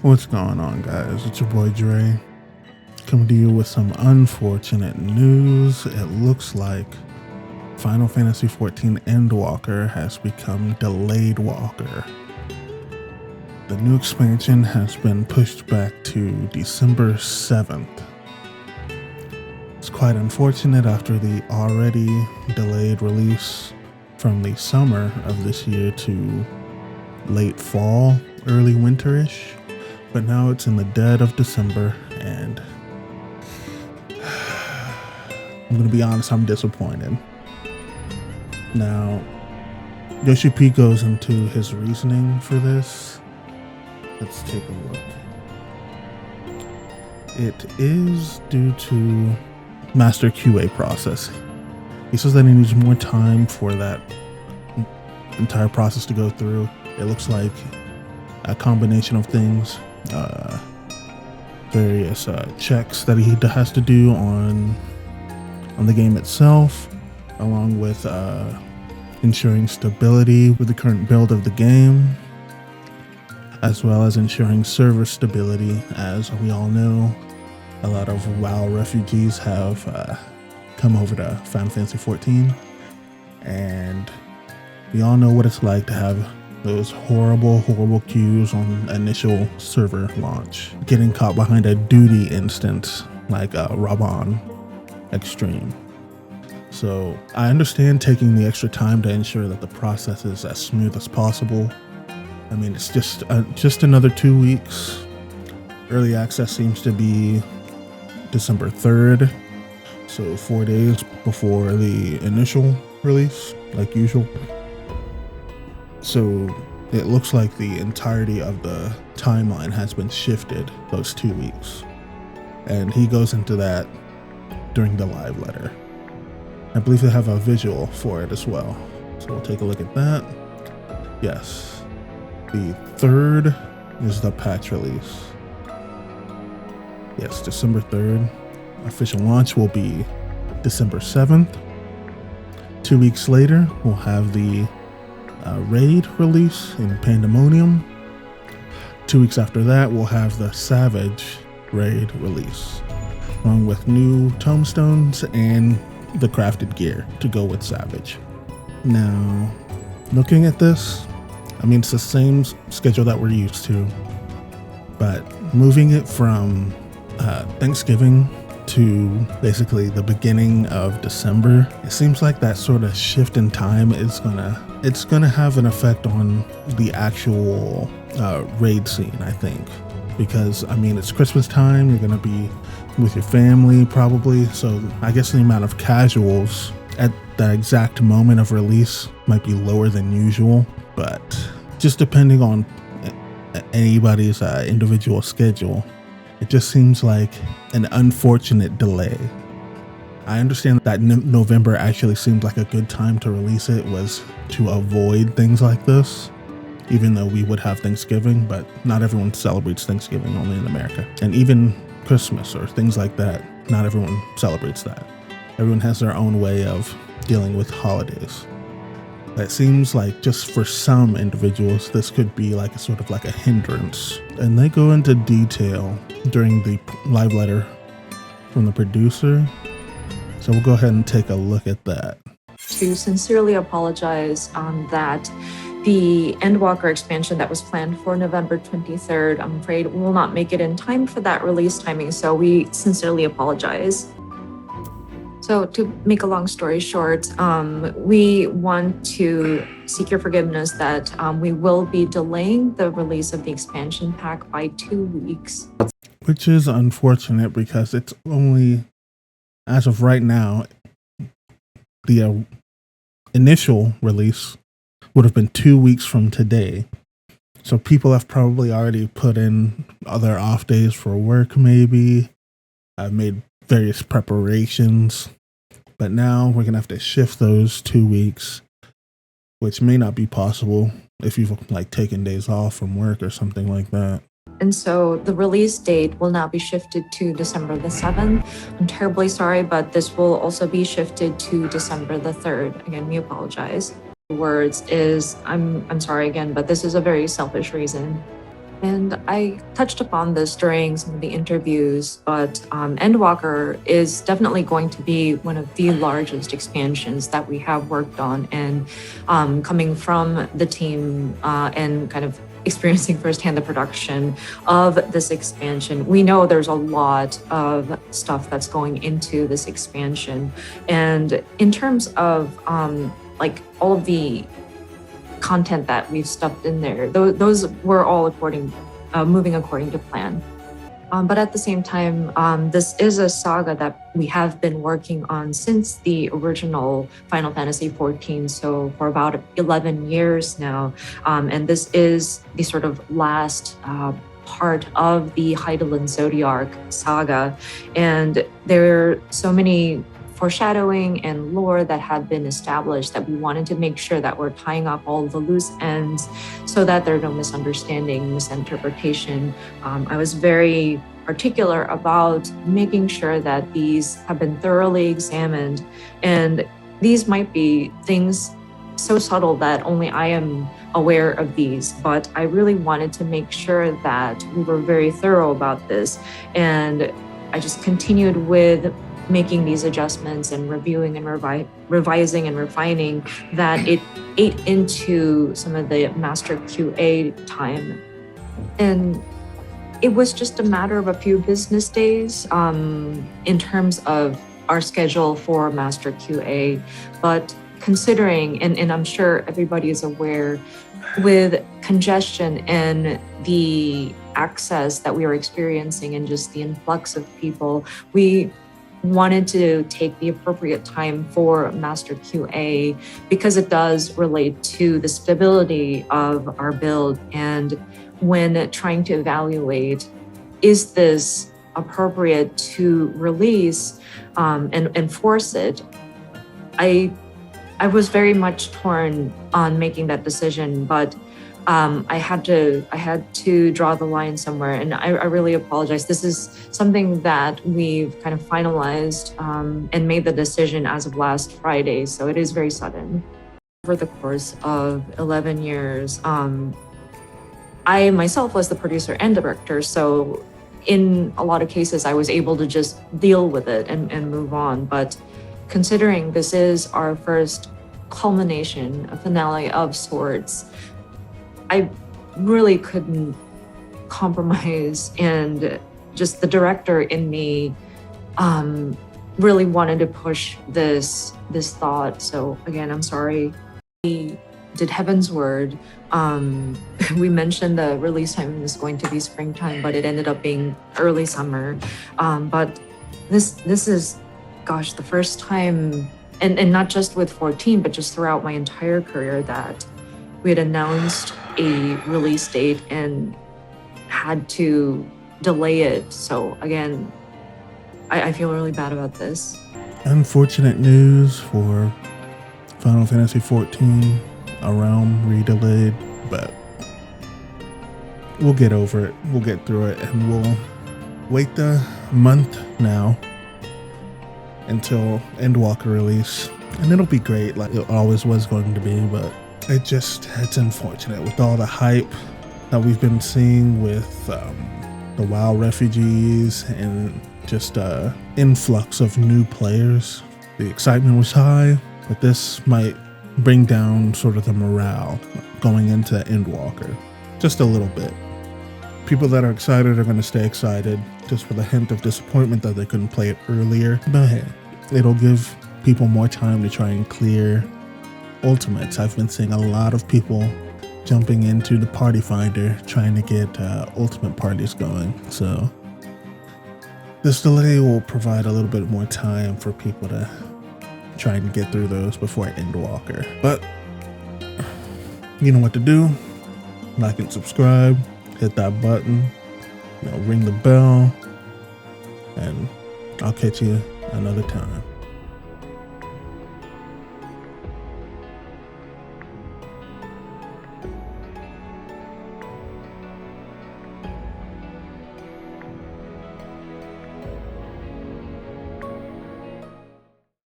What's going on, guys? It's your boy Dre, coming to you with some unfortunate news. It looks like Final Fantasy XIV Endwalker has become Delayed Walker. The new expansion has been pushed back to December 7th. It's quite unfortunate after the already delayed release from the summer of this year to late fall, early winterish. But now it's in the dead of December, and I'm gonna be honest, I'm disappointed. Now, Yoshi P goes into his reasoning for this. Let's take a look. It is due to master QA process. He says that he needs more time for that entire process to go through. It looks like a combination of things. Various checks that he has to do on the game itself, along with ensuring stability with the current build of the game, as well as ensuring server stability. As we all know, a lot of WoW refugees have come over to Final Fantasy XIV, and we all know what it's like to have those horrible queues on initial server launch, getting caught behind a duty instance like Raban Extreme. So I understand taking the extra time to ensure that the process is as smooth as possible. I mean, it's just another 2 weeks. Early access seems to be December 3rd, so 4 days before the initial release, like usual. So it looks like the entirety of the timeline has been shifted those 2 weeks. And he goes into that during the live letter. I believe they have a visual for it as well. So we'll take a look at that. Yes. The 3rd is the patch release. Yes, December 3rd. Official launch will be December 7th. 2 weeks later, we'll have the raid release in Pandemonium. 2 weeks after that, we'll have the Savage raid release, along with new tomestones and the crafted gear to go with Savage. Now, looking at this, I mean, it's the same schedule that we're used to, but moving it from Thanksgiving to basically the beginning of December, it seems like that sort of shift in time is gonna have an effect on the actual raid scene, I think, because I mean, it's Christmas time, you're gonna be with your family probably, so I guess the amount of casuals at the exact moment of release might be lower than usual, but just depending on anybody's individual schedule, it just seems like an unfortunate delay. I understand that November actually seemed like a good time to release it, was to avoid things like this, even though we would have Thanksgiving, but not everyone celebrates Thanksgiving, only in America. And even Christmas or things like that, not everyone celebrates that. Everyone has their own way of dealing with holidays. It seems like just for some individuals, this could be like a sort of like a hindrance. And they go into detail during the live letter from the producer. So we'll go ahead and take a look at that. To sincerely apologize that the Endwalker expansion that was planned for November 23rd, I'm afraid will not make it in time for that release timing, so we sincerely apologize. So to make a long story short, we want to seek your forgiveness that we will be delaying the release of the expansion pack by 2 weeks. Which is unfortunate because it's only, as of right now, the initial release would have been 2 weeks from today. So people have probably already put in other off days for work, maybe. I've made various preparations, but now we're gonna have to shift those 2 weeks, which may not be possible if you've like taken days off from work or something like that. And so the release date will now be shifted to December the 7th. I'm terribly sorry, but this will also be shifted to December the 3rd. Again, we apologize. Words is, I'm sorry again, but this is a very selfish reason. And I touched upon this during some of the interviews, but Endwalker is definitely going to be one of the largest expansions that we have worked on. And coming from the team and kind of experiencing firsthand the production of this expansion, we know there's a lot of stuff that's going into this expansion. And in terms of like all of the content that we've stuffed in there, those were all moving according to plan. But at the same time, this is a saga that we have been working on since the original Final Fantasy XIV, so for about 11 years now. And this is the sort of last part of the Heidelin Zodiac saga. And there are so many foreshadowing and lore that had been established that we wanted to make sure that we're tying up all the loose ends so that there are no misunderstanding, misinterpretation. I was very particular about making sure that these have been thoroughly examined, and these might be things so subtle that only I am aware of these, but I really wanted to make sure that we were very thorough about this. And I just continued with making these adjustments and reviewing and revising and refining that it ate into some of the master QA time. And it was just a matter of a few business days in terms of our schedule for master QA. But considering, and I'm sure everybody is aware, with congestion and the access that we are experiencing and just the influx of people, we wanted to take the appropriate time for master QA because it does relate to the stability of our build. And when trying to evaluate, is this appropriate to release and enforce it, I was very much torn on making that decision, but I had to draw the line somewhere, and I really apologize. This is something that we've kind of finalized and made the decision as of last Friday, so it is very sudden. Over the course of 11 years, I myself was the producer and director, so in a lot of cases, I was able to just deal with it and move on. But considering this is our first culmination, a finale of sorts, I really couldn't compromise, and just the director in me really wanted to push this thought. So again, I'm sorry. We did Heaven's Word. We mentioned the release time was going to be springtime, but it ended up being early summer. But this is, gosh, the first time, and not just with 14, but just throughout my entire career, that we had announced a release date and had to delay it. So again, I feel really bad about this. Unfortunate news for Final Fantasy XIV, a realm redelayed, but we'll get over it. We'll get through it, and we'll wait the month now until Endwalker release, and it'll be great like it always was going to be. But it's unfortunate with all the hype that we've been seeing with the WoW refugees and just influx of new players. The excitement was high, but this might bring down sort of the morale going into Endwalker just a little bit. People that are excited are going to stay excited, just with a hint of disappointment that they couldn't play it earlier. But hey, it'll give people more time to try and clear ultimates. I've been seeing a lot of people jumping into the party finder trying to get ultimate parties going. So this delay will provide a little bit more time for people to try and get through those before Endwalker. But you know what to do. Like and subscribe, hit that button, ring the bell, and I'll catch you another time.